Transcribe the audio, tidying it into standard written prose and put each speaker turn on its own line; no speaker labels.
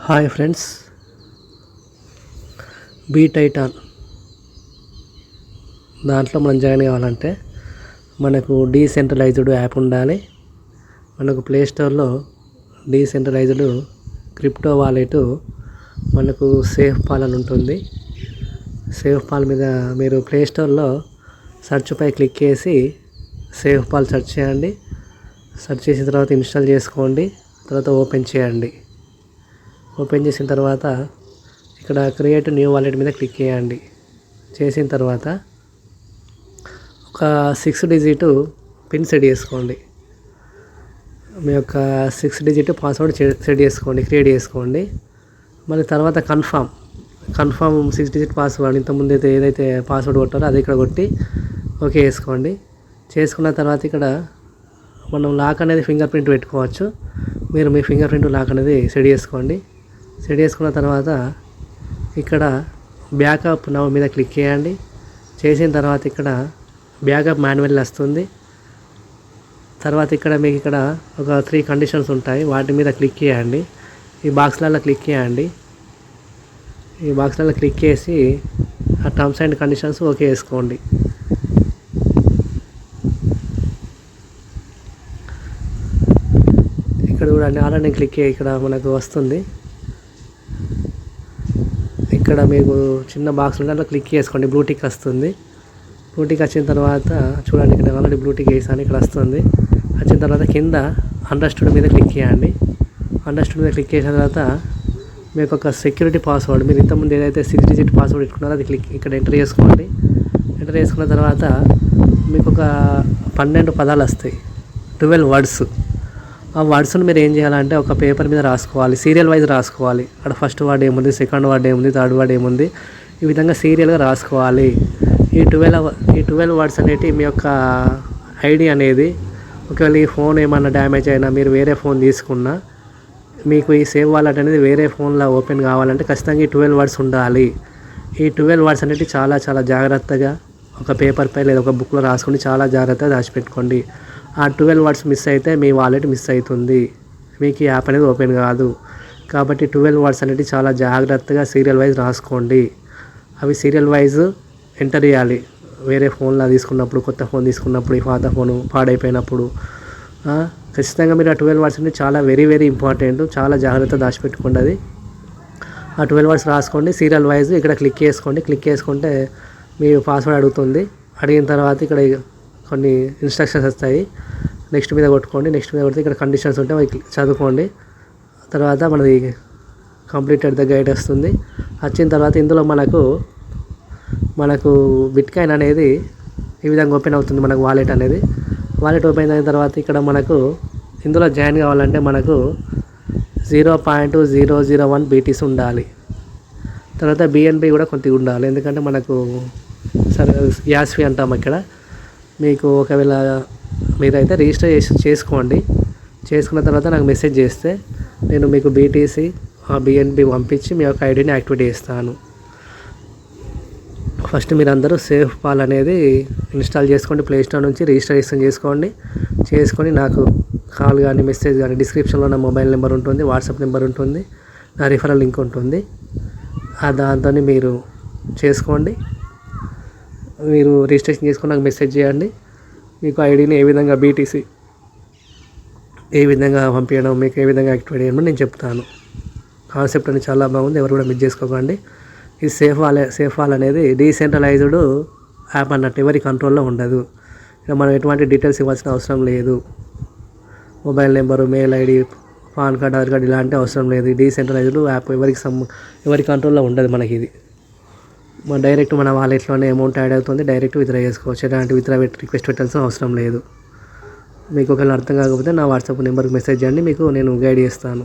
Hi friends, బీటైటాన్ దాంట్లో మనం join కావాలంటే మనకు డీసెంట్రలైజ్డ్ యాప్ ఉండాలి. మనకు ప్లేస్టోర్లో డీసెంట్రలైజ్డ్ క్రిప్టో వాలెట్ మనకు సేఫ్ పాల్ అని ఉంటుంది. సేఫ్ పాల్ మీద మీరు ప్లేస్టోర్లో సెర్చ్ పై క్లిక్ చేసి సేఫ్ పాల్ సెర్చ్ చేయండి. సెర్చ్ చేసిన తర్వాత ఇన్స్టాల్ చేసుకోండి. తర్వాత ఓపెన్ చేయండి. ఓపెన్ చేసిన తర్వాత ఇక్కడ క్రియేట్ న్యూ వాలెట్ మీద క్లిక్ చేయండి. చేసిన తర్వాత ఒక 6 డిజిట్ పిన్ సెట్ చేసుకోండి. మీ యొక్క 6 డిజిట్ పాస్వర్డ్ సెట్ చేసుకోండి, క్రియేట్ చేసుకోండి. మళ్ళీ తర్వాత కన్ఫర్మ్ 6 డిజిట్ పాస్వర్డ్ ఇంతకుముందు అయితే ఏదైతే పాస్వర్డ్ కొట్టారో అది ఇక్కడ కొట్టి ఓకే వేసుకోండి. చేసుకున్న తర్వాత ఇక్కడ మనం లాక్ అనేది ఫింగర్ ప్రింట్ పెట్టుకోవచ్చు. మీరు మీ ఫింగర్ ప్రింట్ లాక్ అనేది సెట్ చేసుకోండి. సెట్ చేసుకున్న తర్వాత ఇక్కడ బ్యాకప్ నౌ మీద క్లిక్ చేయండి. చేసిన తర్వాత ఇక్కడ బ్యాకప్ మాన్యువల్ వస్తుంది. తర్వాత ఇక్కడ మీకు ఇక్కడ ఒక 3 కండిషన్స్ ఉంటాయి, వాటి మీద క్లిక్ చేయండి. ఈ బాక్స్లలో క్లిక్ చేయండి. ఈ బాక్స్లలో క్లిక్ చేసి ఆ టర్మ్స్ అండ్ కండిషన్స్ ఓకే వేసుకోండి. ఇక్కడ చూడండి, ఆల్రెడీ క్లిక్ ఇక్కడ మనకు వస్తుంది. ఇక్కడ మీకు చిన్న బాక్స్ ఉంటే అలా క్లిక్ చేసుకోండి, బ్లూటిక్ వస్తుంది. బ్లూటిక్ వచ్చిన తర్వాత చూడండి, ఇక్కడ ఆల్రెడీ బ్లూటిక్ వేసాను, ఇక్కడ వస్తుంది. వచ్చిన తర్వాత కింద అండర్స్టూడ్ మీద క్లిక్ చేయండి. అండర్స్టూడ్ మీద క్లిక్ చేసిన తర్వాత మీకు ఒక సెక్యూరిటీ పాస్వర్డ్, మీరు ఇంతకుముందు ఏదైతే 6 డిజిట్ పాస్వర్డ్ ఇట్టుకున్నారో అది ఇక్కడ ఎంటర్ చేసుకోండి. ఎంటర్ చేసుకున్న తర్వాత మీకు ఒక 12 పదాలు వస్తాయి, 12 వర్డ్స్. ఆ వర్డ్స్ని మీరు ఏం చేయాలంటే ఒక పేపర్ మీద రాసుకోవాలి, సీరియల్ వైజ్ రాసుకోవాలి. అక్కడ ఫస్ట్ వర్డ్ ఏముంది, సెకండ్ వర్డ్ ఏముంది, థర్డ్ వర్డ్ ఏముంది, ఈ విధంగా సీరియల్గా రాసుకోవాలి. ఈ 12 వర్డ్స్ అనేవి మీ యొక్క ఐడి అనేది, ఒకవేళ ఈ ఫోన్ ఏమన్నా డ్యామేజ్ అయినా మీరు వేరే ఫోన్ తీసుకున్నా మీకు ఈ సేవ్ వాలెట్ అనేది వేరే ఫోన్లో ఓపెన్ కావాలంటే ఖచ్చితంగా ఈ 12 వర్డ్స్ ఉండాలి. ఈ 12 వర్డ్స్ అనేవి చాలా చాలా జాగ్రత్తగా ఒక పేపర్పై లేదా ఒక బుక్లో రాసుకొని చాలా జాగ్రత్తగా దాచిపెట్టుకోండి. ఆ 12 వర్డ్స్ మిస్ అయితే మీ వాలెట్ మిస్ అవుతుంది, మీకు ఈ యాప్ అనేది ఓపెన్ కాదు. కాబట్టి 12 వర్డ్స్ అనేవి చాలా జాగ్రత్తగా సీరియల్ వైజ్ రాసుకోండి. అవి సీరియల్ వైజ్ ఎంటర్ చేయాలి. వేరే ఫోన్లో తీసుకున్నప్పుడు, కొత్త ఫోన్ తీసుకున్నప్పుడు, ఈ పాత ఫోను పాడైపోయినప్పుడు ఖచ్చితంగా మీరు ఆ 12 వర్డ్స్ అనేది చాలా వెరీ వెరీ ఇంపార్టెంట్, చాలా జాగ్రత్తగా దాచిపెట్టుకోండి. అది ఆ 12 వర్డ్స్ రాసుకోండి సీరియల్ వైజ్. ఇక్కడ క్లిక్ చేసుకోండి. క్లిక్ చేసుకుంటే మీ పాస్వర్డ్ అడుగుతుంది. అడిగిన తర్వాత ఇక్కడ కొన్ని ఇన్స్ట్రక్షన్స్ వస్తాయి, నెక్స్ట్ మీద కొట్టుకోండి. నెక్స్ట్ మీద కొడితే ఇక్కడ కండిషన్స్ ఉంటాయి, అవి చదువుకోండి. తర్వాత మనది కంప్లీటెడ్ ద గైడ్ వస్తుంది. వచ్చిన తర్వాత ఇందులో మనకు బిట్కాయిన్ అనేది ఈ విధంగా ఓపెన్ అవుతుంది. మనకు వాలెట్ అనేది వాలెట్ ఓపెన్ అయిన తర్వాత ఇక్కడ మనకు ఇందులో జాయిన్ కావాలంటే మనకు 0.001 BTC ఉండాలి. తర్వాత BNB కూడా కొద్దిగా ఉండాలి, ఎందుకంటే మనకు సరే గ్యాస్ ఫీ అంటాం ఇక్కడ. మీకు ఒకవేళ మీరైతే రిజిస్టర్ చేసుకోండి. చేసుకున్న తర్వాత నాకు మెసేజ్ చేస్తే నేను మీకు BTC BNB పంపించి మీ యొక్క ఐడిని యాక్టివేట్ చేస్తాను. ఫస్ట్ మీరు అందరూ సేఫ్ పాల్ అనేది ఇన్స్టాల్ చేసుకోండి, ప్లేస్టోర్ నుంచి రిజిస్ట్రేషన్ చేసుకొని నాకు కాల్ కానీ మెసేజ్ కానీ, డిస్క్రిప్షన్లో నా మొబైల్ నెంబర్ ఉంటుంది, వాట్సాప్ నెంబర్ ఉంటుంది, నా రిఫరల్ లింక్ ఉంటుంది. దాంతో మీరు చేసుకోండి. మీరు రిజిస్ట్రేషన్ చేసుకుని నాకు మెసేజ్ చేయండి. మీకు ఐడిని ఏ విధంగా BTC ఏ విధంగా పంపించడం, మీకు ఏ విధంగా యాక్టివేట్ చేయడం నేను చెప్తాను. కాన్సెప్ట్ అనేది చాలా బాగుంది, ఎవరు కూడా మిస్ చేసుకోకండి. ఈ సేఫ్ వాల్ అనేది డీసెంట్రలైజ్డ్ యాప్ అన్నట్టు, ఎవరి కంట్రోల్లో ఉండదు. ఇక మనం ఎటువంటి డీటెయిల్స్ ఇవ్వాల్సిన అవసరం లేదు. Mobile number, mail ID, pan card, Aadhaar card ఇలాంటి అవసరం లేదు. డీసెంట్రలైజ్డ్ యాప్ ఎవరి కంట్రోల్లో ఉండదు. మనకి ఇది డైరెక్ట్ మన వాలెట్లోనే అమౌంట్ యాడ్ అవుతుంది, డైరెక్ట్ విత్డ్రా చేసుకోవచ్చు. ఎలాంటి రిక్వెస్ట్ పెట్టాల్సిన అవసరం లేదు. మీకు ఒకవేళ అర్థం కాకపోతే నా వాట్సాప్ నెంబర్కి మెసేజ్ చేయండి, మీకు నేను గైడ్ చేస్తాను.